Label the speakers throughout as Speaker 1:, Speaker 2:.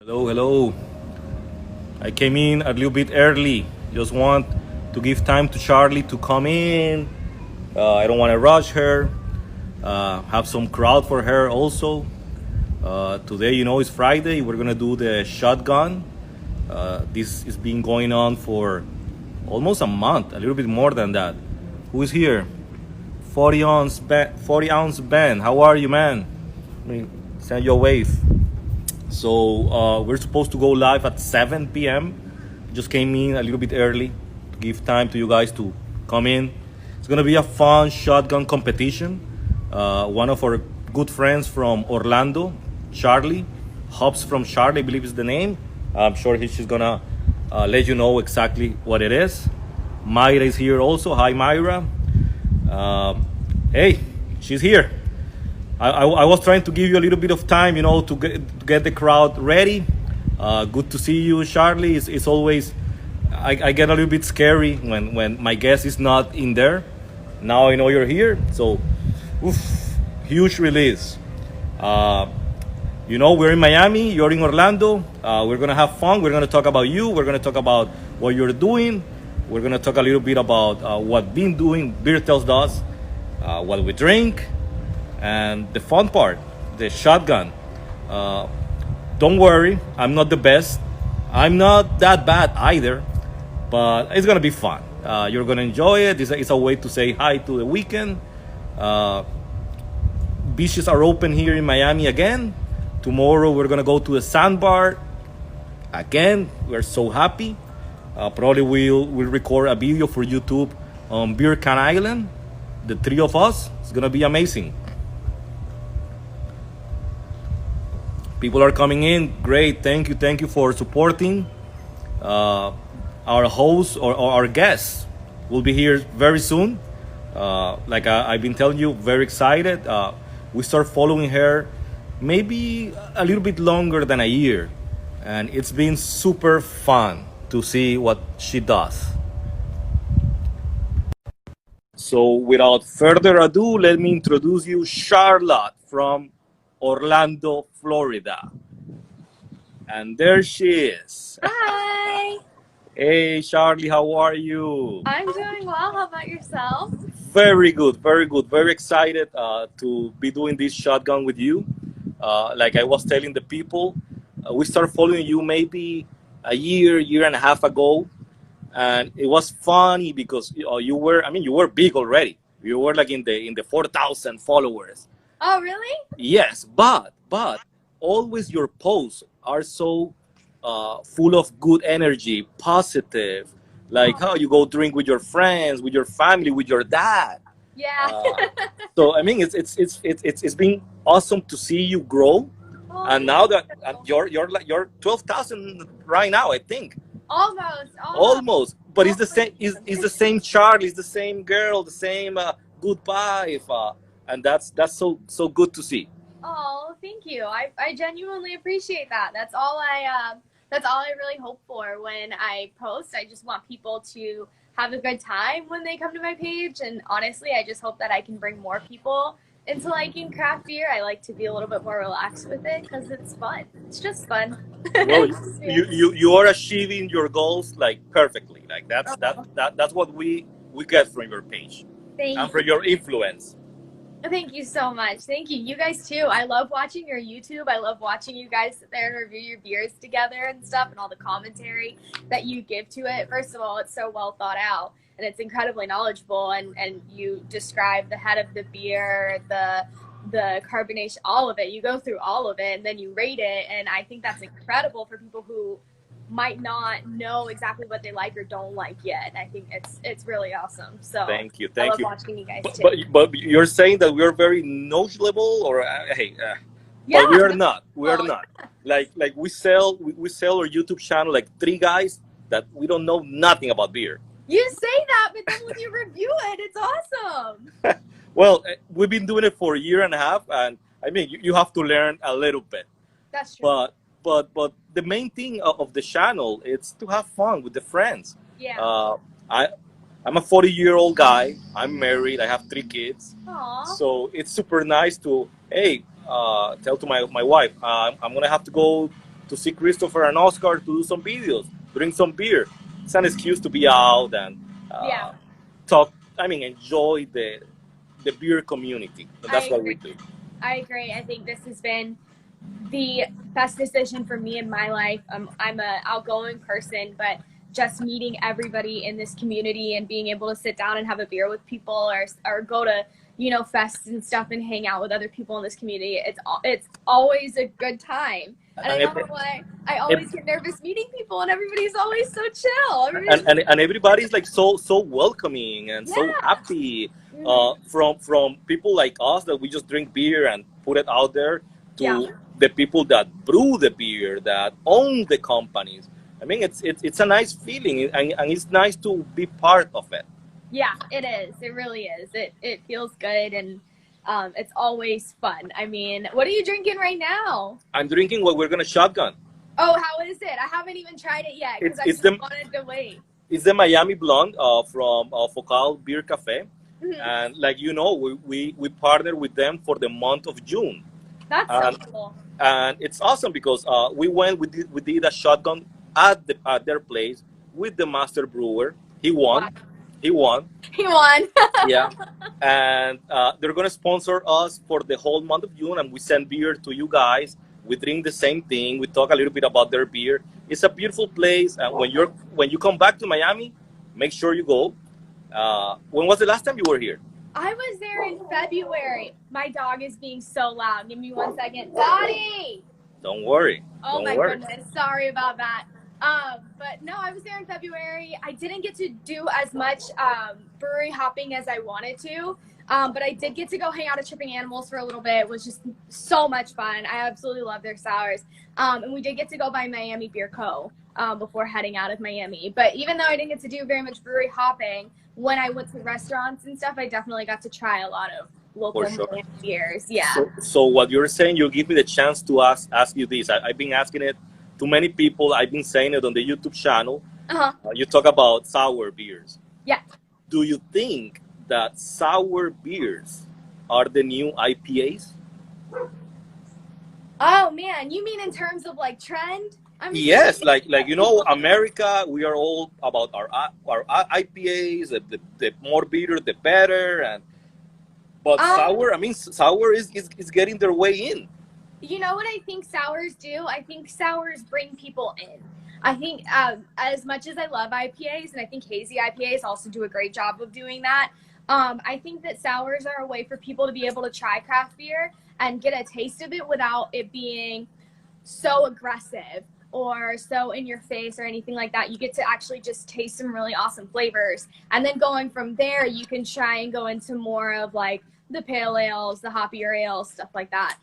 Speaker 1: Hello, hello. I came in a little bit early. Just want to give time to Charlie to come in. I don't want to rush her. Have some crowd for her also. Today, it's Friday. We're gonna do the shotgun. This has been going on for almost a month, a little bit more than that. Who is here? 40 ounce Ben. How are you, man? Let me send you a wave. So we're supposed to go live at 7 p.m. Just came in a little bit early to give time to you guys to come in. It's gonna be a fun shotgun competition. One of our good friends from Orlando, Charlie, Hops from Charlie, I believe is the name. I'm sure she's gonna let you know exactly what it is. Myra is here also. Hi, Myra. Hey, she's here. I was trying to give you a little bit of time, to get the crowd ready. Good to see you, Charlie. It's always, I get a little bit scary when my guest is not in there. Now I know you're here, so huge release. We're in Miami, you're in Orlando. We're gonna have fun. We're gonna talk about you. We're gonna talk about what you're doing. We're gonna talk a little bit about what Beer.Tales does, what we drink. And the fun part, the shotgun. Don't worry, I'm not the best. I'm not that bad either, but it's gonna be fun. You're gonna enjoy it. It's a way to say hi to the weekend. Beaches are open here in Miami again. Tomorrow we're gonna go to the sandbar again. We're so happy. Probably we'll record a video for YouTube on Beer Can Island. The three of us. It's gonna be amazing. People are coming in. Great. Thank you for supporting. Our host or our guests will be here very soon. Like I've been telling you, very excited. We start following her maybe a little bit longer than a year. And it's been super fun to see what she does. So without further ado, let me introduce you Charlotte from Orlando, Florida. And there she is.
Speaker 2: Hi.
Speaker 1: Hey, Charlie, how are you?
Speaker 2: I'm doing well. How about yourself?
Speaker 1: Very good, very good. Very excited to be doing this shotgun with you. Like I was telling the people, we started following you maybe a year and a half ago. And it was funny because you were big already. You were like in the 4,000 followers.
Speaker 2: Oh, really?
Speaker 1: Yes, but always your posts are so full of good energy, positive. Like
Speaker 2: Oh,
Speaker 1: how you go drink with your friends, with your family, with your dad.
Speaker 2: yeah.
Speaker 1: Uh, so I mean, it's been awesome to see you grow.
Speaker 2: Oh,
Speaker 1: And
Speaker 2: thank
Speaker 1: now that
Speaker 2: you.
Speaker 1: you're 12,000 right now, I think
Speaker 2: Almost.
Speaker 1: almost. But it's
Speaker 2: Oh
Speaker 1: the
Speaker 2: my
Speaker 1: same. Is the
Speaker 2: goodness.
Speaker 1: same Charlie. It's the same girl. The same good vibe. And that's so good to see.
Speaker 2: Oh, thank you. I genuinely appreciate that. That's all I really hope for when I post. I just want people to have a good time when they come to my page, and honestly, I just hope that I can bring more people into liking craft beer. I like to be a little bit more relaxed with it because it's fun. It's just fun.
Speaker 1: Well,
Speaker 2: It's just
Speaker 1: you,
Speaker 2: beer.
Speaker 1: you you are achieving your goals like perfectly. Like
Speaker 2: Oh,
Speaker 1: that's what we get from your page and
Speaker 2: thank
Speaker 1: from your influence.
Speaker 2: Thank you so much. Thank you. You guys too. I love watching your YouTube. I love watching you guys sit there and review your beers together and stuff and all the commentary that you give to it. First of all, it's so well thought out and it's incredibly knowledgeable and you describe the head of the beer, the carbonation, all of it. You go through all of it and then you rate it and I think that's incredible for people who might not know exactly what they like or don't like yet. I think it's really awesome. So
Speaker 1: Thank you,
Speaker 2: I
Speaker 1: thank
Speaker 2: love
Speaker 1: you.
Speaker 2: watching you guys
Speaker 1: But
Speaker 2: too.
Speaker 1: but, but you're saying that we are very knowledgeable, or hey,
Speaker 2: Yeah,
Speaker 1: but we are
Speaker 2: no,
Speaker 1: not. We are not. Like we sell our YouTube channel like three guys that we don't know nothing about beer.
Speaker 2: you say that, but then when you review it, it's awesome.
Speaker 1: Well, we've been doing it for a year and a half, and I mean, you have to learn a little bit.
Speaker 2: That's true.
Speaker 1: But the main thing of the channel is to have fun with the friends.
Speaker 2: Yeah.
Speaker 1: Uh, I I'm a 40-year-old guy. I'm married. I have three kids.
Speaker 2: Aw.
Speaker 1: So it's super nice to tell to my wife I'm gonna have to go to see Christopher and Oscar to do some videos, drink some beer. It's an excuse to be out and
Speaker 2: Yeah,
Speaker 1: talk. I mean, enjoy the beer community, and
Speaker 2: I
Speaker 1: that's what we
Speaker 2: agree.
Speaker 1: do.
Speaker 2: I agree. I think this has been the best decision for me in my life. I'm a outgoing person, but just meeting everybody in this community and being able to sit down and have a beer with people, or go to, fests and stuff and hang out with other people in this community. It's always a good time. And I
Speaker 1: And
Speaker 2: don't know why I always get nervous meeting people, and everybody's always so chill. Everybody's
Speaker 1: and everybody's like so welcoming and so
Speaker 2: yeah.
Speaker 1: happy,
Speaker 2: Hmm.
Speaker 1: from people like us that we just drink beer and put it out there,
Speaker 2: Yeah.
Speaker 1: to the people that brew the beer, that own the companies. I mean, it's a nice feeling, and it's nice to be part of it.
Speaker 2: Yeah, it is. It really is. It feels good, and it's always fun. I mean, what are you drinking right now?
Speaker 1: I'm drinking what we're gonna shotgun.
Speaker 2: Oh, how is it? I haven't even tried it yet because
Speaker 1: it's
Speaker 2: I
Speaker 1: it's
Speaker 2: just
Speaker 1: the
Speaker 2: wanted to wait.
Speaker 1: it's the Miami Blonde, from Focal Beer Cafe,
Speaker 2: Mhm.
Speaker 1: and like we partner with them for the month of June.
Speaker 2: That's so
Speaker 1: And
Speaker 2: cool.
Speaker 1: and it's awesome because we did a shotgun at their place with the master brewer. He
Speaker 2: Wow.
Speaker 1: won. He won.
Speaker 2: He won.
Speaker 1: Yeah. And they're gonna sponsor us for the whole month of June, and we send beer to you guys. We drink the same thing. We talk a little bit about their beer. It's a beautiful place, and when you come back to Miami, make sure you go. When was the last time you were here?
Speaker 2: I was there in February. My dog is being so loud. Give me 1 second. Dottie!
Speaker 1: Don't worry.
Speaker 2: Oh
Speaker 1: Don't
Speaker 2: my
Speaker 1: worry.
Speaker 2: goodness, sorry about that. But no, I was there in February. I didn't get to do as much brewery hopping as I wanted to, but I did get to go hang out at Tripping Animals for a little bit. It was just so much fun. I absolutely love their sours. And we did get to go by Miami Beer Co. Before heading out of Miami. But even though I didn't get to do very much brewery hopping, when I went to restaurants and stuff, I definitely got to try a lot of local
Speaker 1: For sure.
Speaker 2: Miami beers. Yeah.
Speaker 1: So what you're saying, you give me the chance to ask you this. I've been asking it to many people. I've been saying it on the YouTube channel.
Speaker 2: Uh-huh.
Speaker 1: You talk about sour beers.
Speaker 2: Yeah.
Speaker 1: Do you think that sour beers are the new IPAs?
Speaker 2: Oh man, you mean in terms of like trend? I'm
Speaker 1: Yes,
Speaker 2: assuming.
Speaker 1: like America, we are all about our IPAs. The more bitter, the better. And but
Speaker 2: Um,
Speaker 1: sour, I mean, sour is getting their way in.
Speaker 2: you know what I think sours do? I think sours bring people in. I think as much as I love IPAs, and I think hazy IPAs also do a great job of doing that, I think that sours are a way for people to be able to try craft beer and get a taste of it without it being so aggressive or so in your face or anything like that. You get to actually just taste some really awesome flavors. And then going from there, you can try and go into more of like the pale ales, the hoppier ales, stuff like that.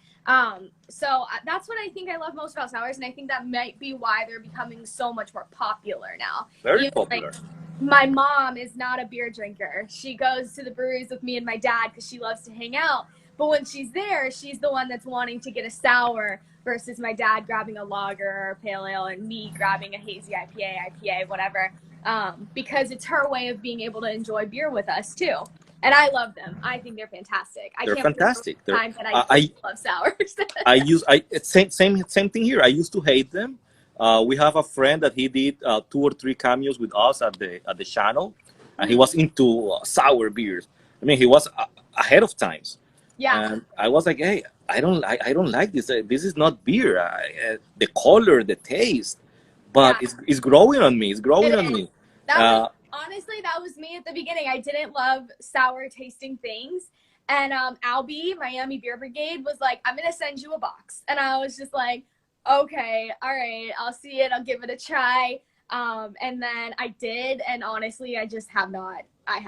Speaker 2: So that's what I think I love most about sours, and I think that might be why they're becoming so much more popular now.
Speaker 1: Very
Speaker 2: Even
Speaker 1: popular.
Speaker 2: like my mom is not a beer drinker. She goes to the breweries with me and my dad because she loves to hang out. But when she's there, she's the one that's wanting to get a sour versus my dad grabbing a lager or a pale ale and me grabbing a hazy IPA, whatever. Because it's her way of being able to enjoy beer with us too. And I love them. I think they're fantastic. I
Speaker 1: They're
Speaker 2: can't remember
Speaker 1: fantastic.
Speaker 2: the time that I
Speaker 1: I
Speaker 2: love sours.
Speaker 1: I use I it's same thing here. I used to hate them. We have a friend that he did 2 or 3 cameos with us at the channel, and he was into sour beers. I mean, he was ahead of times,
Speaker 2: Yeah,
Speaker 1: and I was like, hey, I don't like this. This is not beer. The color, the taste, but
Speaker 2: yeah,
Speaker 1: it's growing on me. It's growing
Speaker 2: it
Speaker 1: on
Speaker 2: is.
Speaker 1: me.
Speaker 2: That was
Speaker 1: Uh,
Speaker 2: honestly that was me at the beginning. I didn't love sour tasting things. And Albie, Miami Beer Brigade, was like, I'm gonna send you a box. And I was just like, okay, all right, I'll see it, I'll give it a try. And then I did, and honestly I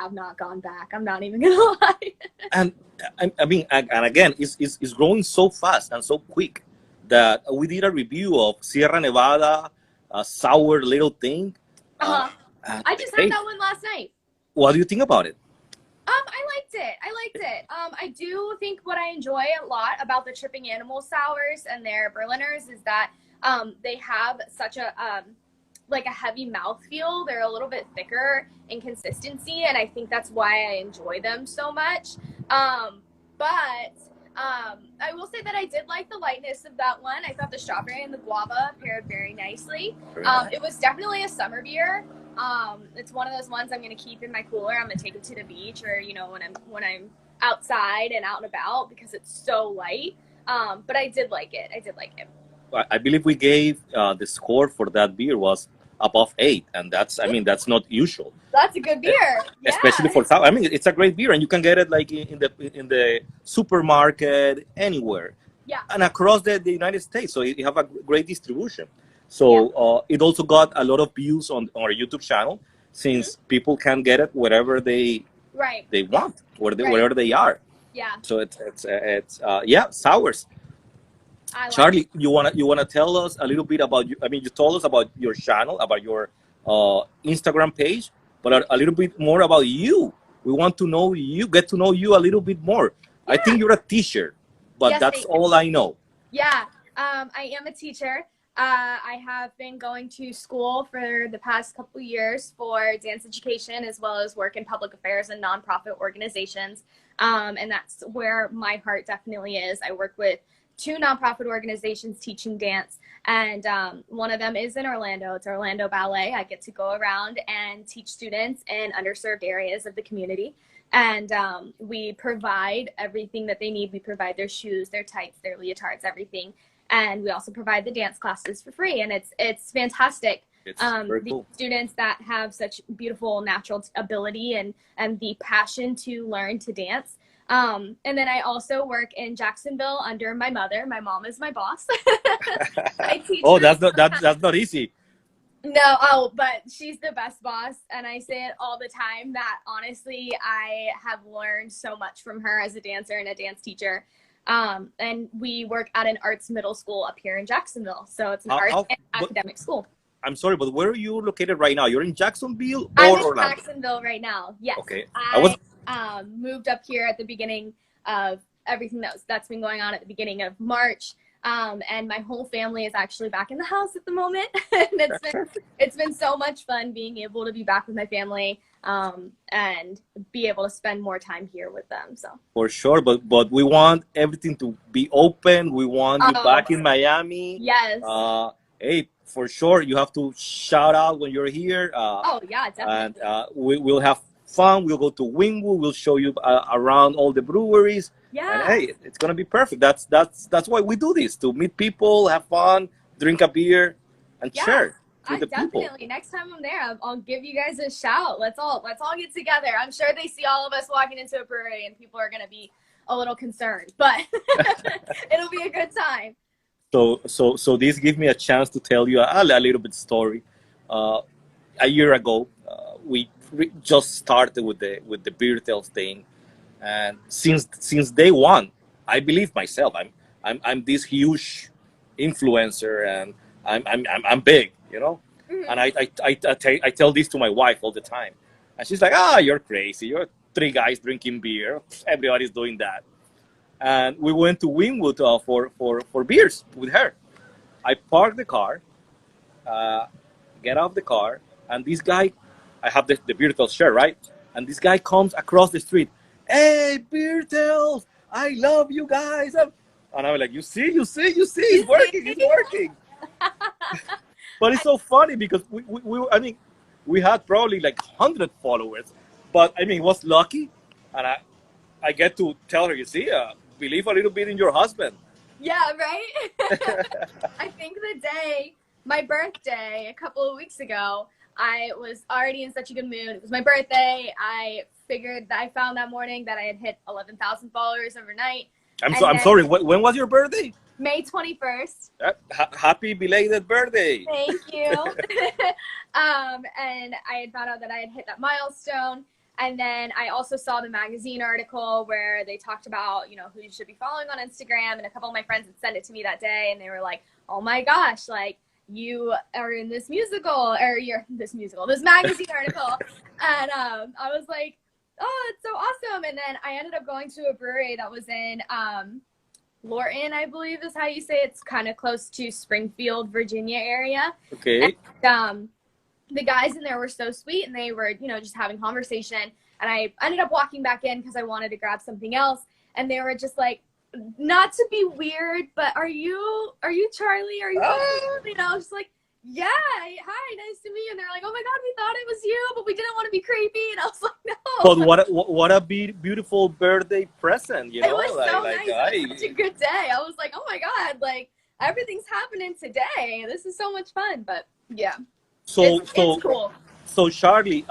Speaker 2: have not gone back. I'm not even gonna lie.
Speaker 1: and I mean, and again, it's growing so fast and so quick that we did a review of Sierra Nevada, a sour little thing. Uh,
Speaker 2: Uh-huh.
Speaker 1: and,
Speaker 2: I just had
Speaker 1: hey,
Speaker 2: that one last night.
Speaker 1: what do you think about it?
Speaker 2: I liked it. I liked it. I do think what I enjoy a lot about the Tripping Animal sours and their Berliners is that they have such a like a heavy mouthfeel. They're a little bit thicker in consistency, and I think that's why I enjoy them so much. But I will say that I did like the lightness of that one. I thought the strawberry and the guava paired very nicely.
Speaker 1: Very nice.
Speaker 2: It was definitely a summer beer. It's one of those ones I'm gonna keep in my cooler. I'm gonna take it to the beach, or when I'm outside and out and about, because it's so light. But I did like it. I did like it.
Speaker 1: I believe we gave the score for that beer was above 8, and that's, I mean, that's not usual.
Speaker 2: That's a good beer. Yeah.
Speaker 1: Especially for I mean, it's a great beer, and you can get it like in the supermarket anywhere,
Speaker 2: Yeah.
Speaker 1: and across the United States. So you have a great distribution. So it also got a lot of views on our YouTube channel, since people can get it wherever they want, wherever they are.
Speaker 2: Yeah.
Speaker 1: So it's yeah, sours. Charlie, you wanna tell us a little bit about you? I mean, you told us about your channel, about your Instagram page, but a little bit more about you. We want to know you, get to know you a little bit more. Yeah. I think you're a teacher, but yes, that's all I know.
Speaker 2: Yeah, I am a teacher. I have been going to school for the past couple years for dance education, as well as work in public affairs and nonprofit organizations. And that's where my heart definitely is. I work with 2 nonprofit organizations teaching dance, and one of them is in Orlando. It's Orlando Ballet. I get to go around and teach students in underserved areas of the community, and we provide everything that they need. We provide their shoes, their tights, their leotards, everything, and we also provide the dance classes for free, and it's fantastic.
Speaker 1: It's very cool.
Speaker 2: The students that have such beautiful natural ability and the passion to learn to dance. And then I also work in Jacksonville under my mother. My mom is my boss. I teach
Speaker 1: that's not easy.
Speaker 2: No, but she's the best boss, and I say it all the time that honestly I have learned so much from her as a dancer and a dance teacher. And we work at an arts middle school up here in Jacksonville, so it's an arts and academic school.
Speaker 1: I'm sorry, but where are you located right now? You're in Jacksonville or
Speaker 2: I'm in
Speaker 1: Orlando?
Speaker 2: Jacksonville right now. Yes.
Speaker 1: Okay.
Speaker 2: I moved up here at the beginning of everything that's been going on at the beginning of March. And my whole family is actually back in the house at the moment. And it's been so much fun being able to be back with my family, and be able to spend more time here with them. So
Speaker 1: for sure, but we want everything to be open. We want you back in Miami.
Speaker 2: Yes.
Speaker 1: Hey, for sure, you have to shout out when you're here.
Speaker 2: Oh yeah, definitely.
Speaker 1: And we'll have fun. We'll go to Wynwood. We'll show you around all the breweries.
Speaker 2: Yeah.
Speaker 1: And hey, it's gonna be perfect. That's why we do this, to meet people, have fun, drink a beer, and share with the people.
Speaker 2: Definitely. Next time I'm there, I'll give you guys a shout. Let's all get together. I'm sure they see all of us walking into a brewery, and people are gonna be a little concerned, but it'll be a good time.
Speaker 1: So this gives me a chance to tell you a little bit story. A year ago, we just started with the Beer.Tales thing. And since day one, I believe myself. I'm this huge influencer, and I'm big, you know. Mm-hmm. And I tell this to my wife all the time, and she's like, you're crazy. You're 3 guys drinking beer. Everybody's doing that. And we went to Wynwood for beers with her. I parked the car, get out of the car, and this guy, I have the Beer.Tales shirt, right? And this guy comes across the street. Hey, Beer.Tales, I love you guys. And I'm like, you see, it's working. But it's so funny because we had probably like 100 followers, but I mean, it was lucky, and I get to tell her, you see, believe a little bit in your husband.
Speaker 2: Yeah, right. I think my birthday a couple of weeks ago, I was already in such a good mood. It was my birthday. I found that morning that I had hit 11,000 followers overnight.
Speaker 1: I'm sorry. When was your birthday?
Speaker 2: May 21st.
Speaker 1: Happy belated birthday.
Speaker 2: Thank you. And I had found out that I had hit that milestone. And then I also saw the magazine article where they talked about, who you should be following on Instagram. And a couple of my friends had sent it to me that day, and they were like, oh my gosh, like, you are in this musical, or you're this magazine article. And I was like, oh, it's so awesome. And then I ended up going to a brewery that was in Lorton, I believe is how you say it. It's kind of close to Springfield, Virginia area.
Speaker 1: Okay.
Speaker 2: And, the guys in there were so sweet, and they were, just having conversation. And I ended up walking back in because I wanted to grab something else. And they were just like, not to be weird, but are you Charlie? Are you
Speaker 1: Ah,
Speaker 2: you know, just like, yeah, hi, nice to meet you. And they're like, oh my god, we thought it was you, but we didn't want to be creepy. And I was like,
Speaker 1: but
Speaker 2: no.
Speaker 1: what a beautiful birthday present, you
Speaker 2: It
Speaker 1: know?
Speaker 2: was so
Speaker 1: Like
Speaker 2: nice. It was such a good day. I was like, oh my god, like everything's happening today. This is so much fun. But yeah,
Speaker 1: so
Speaker 2: it's
Speaker 1: so
Speaker 2: cool.
Speaker 1: so Charlie,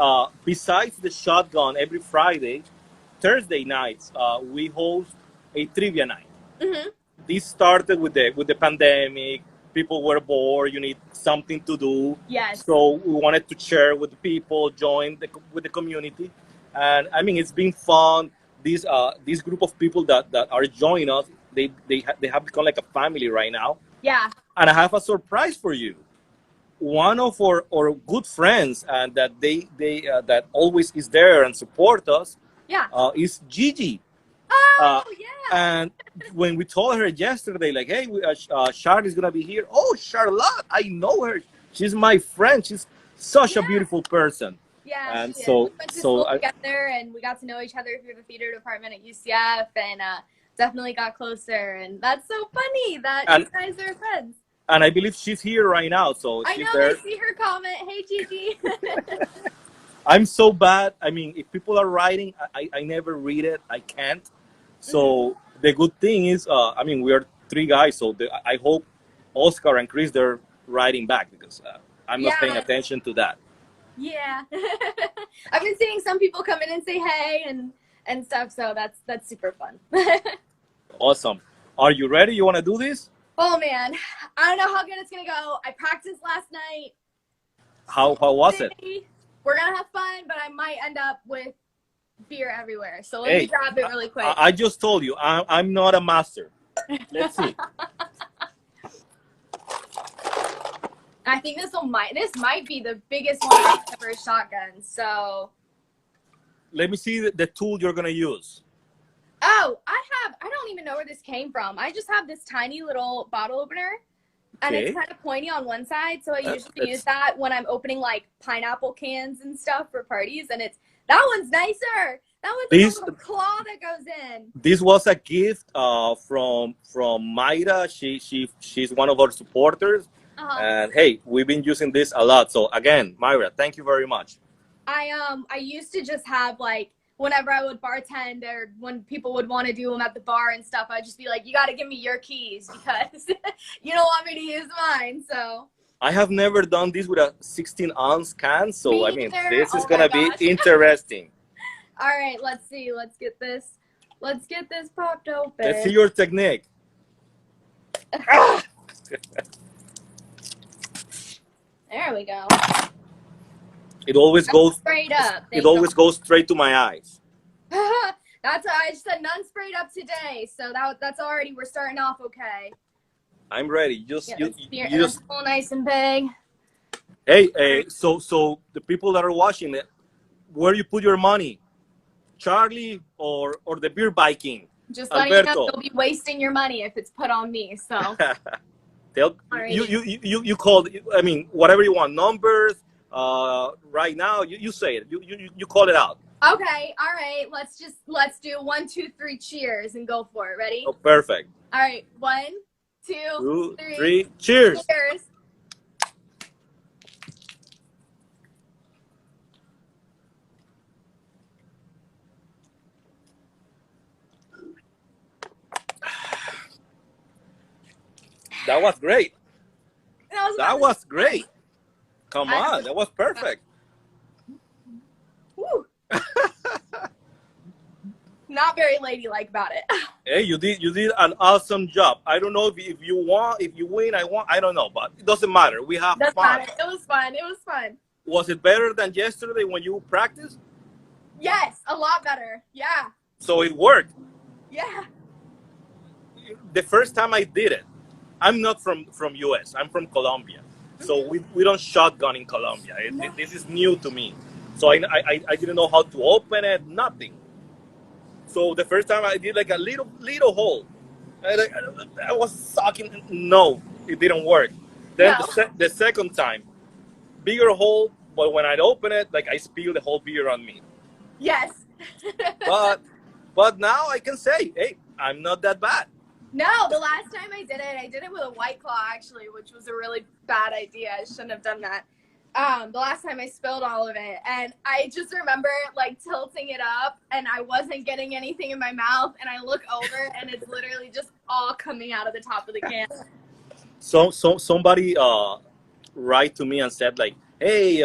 Speaker 1: besides the shotgun every Friday, Thursday nights, we host a trivia night.
Speaker 2: Hmm.
Speaker 1: This started with the pandemic. People were bored. You need something to do,
Speaker 2: Yes.
Speaker 1: so we wanted to share with the people, join with the community, and I mean it's been fun. This group of people that are joining us, they have become like a family right now.
Speaker 2: Yeah.
Speaker 1: And I have a surprise for you. One of our good friends and that always is there and support us
Speaker 2: Yeah.
Speaker 1: is Gigi. Uh,
Speaker 2: Oh yeah.
Speaker 1: and when we told her yesterday, like, hey, Charlotte's gonna be here. Oh, Charlotte, I know her. She's my friend. She's such a
Speaker 2: Yeah.
Speaker 1: beautiful person.
Speaker 2: Yeah,
Speaker 1: And
Speaker 2: she is. We went to school
Speaker 1: I,
Speaker 2: together, and we got to know each other through the theater department at UCF, and definitely got closer. And that's so funny that you
Speaker 1: and
Speaker 2: guys are friends.
Speaker 1: and I believe she's here right now. So
Speaker 2: I
Speaker 1: she's
Speaker 2: know
Speaker 1: there.
Speaker 2: they see her comment. Hey, Gigi.
Speaker 1: I'm so bad. I mean, if people are writing, I never read it. I can't. So the good thing is, I mean, we are three guys. So I hope Oscar and Chris they're writing back because I'm not paying
Speaker 2: Yeah,
Speaker 1: attention to that.
Speaker 2: yeah. I've been seeing some people come in and say hey and stuff, so that's super fun.
Speaker 1: Awesome. Are you ready? You want to do this?
Speaker 2: Oh man, I don't know how good it's gonna go. I practiced last night.
Speaker 1: How was it?
Speaker 2: Today, we're gonna have fun, but I might end up with beer everywhere. So let me
Speaker 1: Hey,
Speaker 2: grab it really quick.
Speaker 1: I just told you I'm not a master. Let's see.
Speaker 2: I think this might be the biggest one I've ever shotgun. So
Speaker 1: Let me see the tool you're gonna use.
Speaker 2: oh, I don't even know where this came from. I just have this tiny little bottle opener. And
Speaker 1: Okay.
Speaker 2: it's kind of pointy on one side, so I
Speaker 1: That's-
Speaker 2: usually use that when I'm opening like pineapple cans and stuff for parties. And that one's nicer. That one's like a little claw that goes in.
Speaker 1: This was a gift from Mayra. She's one of our supporters. And hey, we've been using this a lot. So again, Myra, thank you very much.
Speaker 2: I used to just have like whenever I would bartend or when people would want to do them at the bar and stuff, I'd just be like, you got to give me your keys because you don't want me to use mine. So
Speaker 1: I have never done this with a 16-ounce can. So
Speaker 2: Me
Speaker 1: I mean,
Speaker 2: either.
Speaker 1: this is
Speaker 2: Oh
Speaker 1: gonna
Speaker 2: my
Speaker 1: be
Speaker 2: gosh.
Speaker 1: interesting.
Speaker 2: all right, let's see. Let's get this popped open.
Speaker 1: Let's see your technique.
Speaker 2: There we go.
Speaker 1: It always goes
Speaker 2: Sprayed up.
Speaker 1: It always goes straight to my eyes.
Speaker 2: That's I just said none sprayed up today, so that's already we're starting off okay.
Speaker 1: I'm ready. Just
Speaker 2: Yeah,
Speaker 1: you,
Speaker 2: it's beer,
Speaker 1: you
Speaker 2: and
Speaker 1: just
Speaker 2: it's all nice and big.
Speaker 1: hey, so the people that are watching it, where you put your money, Charlie or the beer biking?
Speaker 2: Just letting you know,
Speaker 1: Alberto.
Speaker 2: you'll be wasting your money if it's put on me. So
Speaker 1: Tell you called. I mean, whatever you want, numbers. Right now, you say it. You call it out.
Speaker 2: okay, all right. Let's do 1, 2, 3, cheers and go for it. Ready?
Speaker 1: Oh, perfect.
Speaker 2: All right, 1, 2,
Speaker 1: 2,
Speaker 2: 3,
Speaker 1: 3, cheers.
Speaker 2: cheers.
Speaker 1: That was great.
Speaker 2: That
Speaker 1: was great. Come on, that was perfect.
Speaker 2: Woo. Not very ladylike about it.
Speaker 1: Hey, you did an awesome job. I don't know if you win, I don't know, but it doesn't matter. We have
Speaker 2: That's
Speaker 1: fun.
Speaker 2: fine. It was fun. It was fun.
Speaker 1: Was it better than yesterday when you practiced?
Speaker 2: Yes, a lot better. Yeah.
Speaker 1: So it worked.
Speaker 2: Yeah.
Speaker 1: The first time I did it, I'm not from US. I'm from Colombia. So we don't shotgun in Colombia. This is new to me. So I didn't know how to open it, nothing. So the first time I did like a little hole. I was sucking. No, it didn't work. Then the second time, bigger hole, but when I open it, like I spilled the whole beer on me.
Speaker 2: Yes.
Speaker 1: But now I can say, hey, I'm not that bad.
Speaker 2: No, the last time I did it with a White Claw, actually, which was a really bad idea. I shouldn't have done that. The last time I spilled all of it, and I just remember like tilting it up, and I wasn't getting anything in my mouth, and I look over, and it's literally just all coming out of the top of the can.
Speaker 1: So somebody write to me and said like, hey,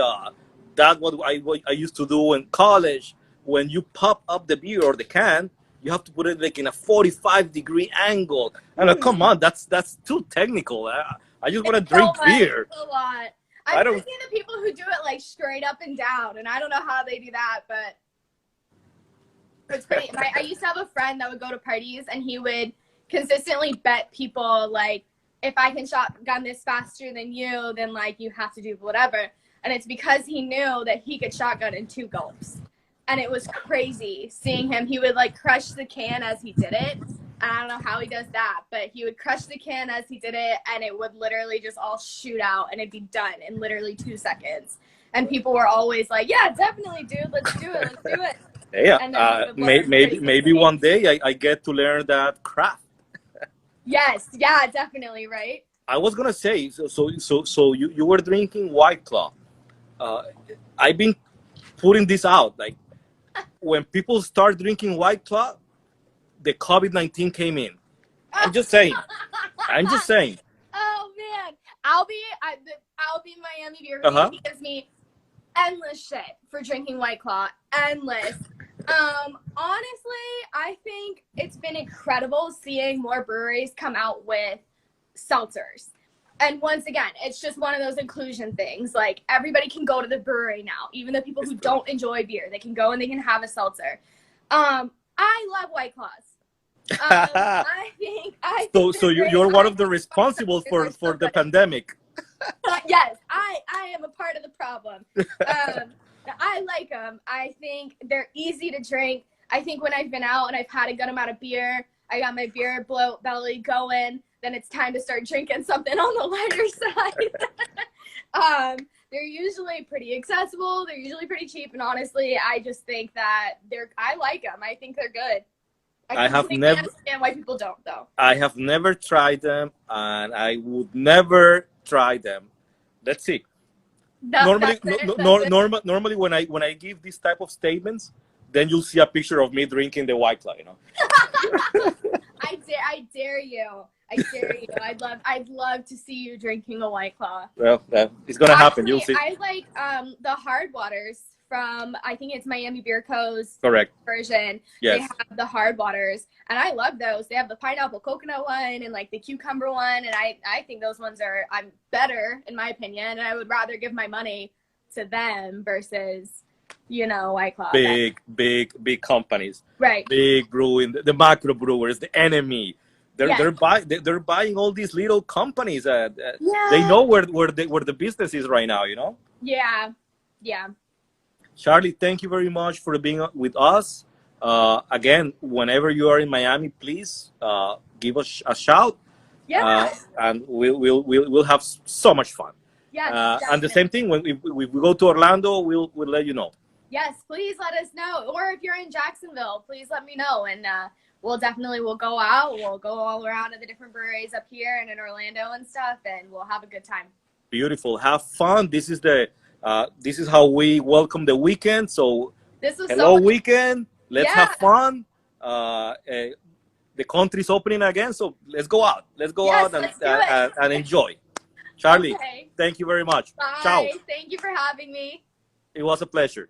Speaker 1: that's what I used to do in college. When you pop up the beer or the can, you have to put it like in a 45-degree angle. I'm like, come on, that's too technical. I just want to drink beer.
Speaker 2: It's a lot. I've seen the people who do it like straight up and down, and I don't know how they do that, but it's pretty. I used to have a friend that would go to parties, and he would consistently bet people like, if I can shotgun this faster than you, then like you have to do whatever. And it's because he knew that he could shotgun in 2 gulps. And it was crazy seeing him. He would like crush the can as he did it. And I don't know how he does that, but he would crush the can as he did it, and it would literally just all shoot out, and it'd be done in literally 2 seconds. And people were always like, yeah, definitely, dude, let's do it, let's do it.
Speaker 1: Yeah, maybe one day I get to learn that craft.
Speaker 2: Yes, yeah, definitely, right?
Speaker 1: I was gonna say, so you were drinking White Claw. I've been putting this out, like when people start drinking White Claw, the COVID-19 came in. I'm just saying.
Speaker 2: Oh man, I'll be Miami Beer. He gives me endless shit for drinking White Claw, endless. Honestly, I think it's been incredible seeing more breweries come out with seltzers. And once again, it's just one of those inclusion things. Like, everybody can go to the brewery now. Even the people who don't enjoy beer, they can go and they can have a seltzer. I love White Claws. I think
Speaker 1: so you're one of the responsible for the pandemic.
Speaker 2: Yes, I am a part of the problem. I like them. I think they're easy to drink. I think when I've been out and I've had a good amount of beer, I got my beer bloat belly going, then it's time to start drinking something on the lighter side. They're usually pretty accessible. They're usually pretty cheap. And honestly, I just think that I like them. I think they're good. I have never understand why people don't, though.
Speaker 1: I have never tried them, and I would never try them. Let's see. Normally when I give these type of statements, then you'll see a picture of me drinking the White Claw, you know.
Speaker 2: I dare you. I dare you. I'd love to see you drinking a White Claw.
Speaker 1: Well, it's gonna happen. You'll see.
Speaker 2: I like the hard waters from, I think it's Miami Beer Co.'s version.
Speaker 1: Yes.
Speaker 2: They have the hard waters, and I love those. They have the pineapple coconut one and like the cucumber one, and I think those ones are better in my opinion, and I would rather give my money to them versus, you know, White Claw. Big
Speaker 1: companies.
Speaker 2: Right.
Speaker 1: Big brewing, the macro brewers, the enemy. They're buying all these little companies. They know where the business is right now, you know?
Speaker 2: Yeah.
Speaker 1: Charlie, thank you very much for being with us. Again, whenever you are in Miami, please give us a shout.
Speaker 2: Yeah.
Speaker 1: And we'll have so much fun.
Speaker 2: Yes.
Speaker 1: And the same thing when we go to Orlando, we'll let you know.
Speaker 2: Yes, please let us know. Or if you're in Jacksonville, please let me know, and we'll go out. We'll go all around to the different breweries up here and in Orlando and stuff, and we'll have a good time.
Speaker 1: Beautiful. Have fun. This is how we welcome the weekend. So
Speaker 2: this was
Speaker 1: hello, weekend. Let's have fun. The country's opening again, so let's go out. Let's go out and enjoy. Charlie, thank you very much.
Speaker 2: Bye.
Speaker 1: Ciao.
Speaker 2: Thank you for having me.
Speaker 1: It was a pleasure.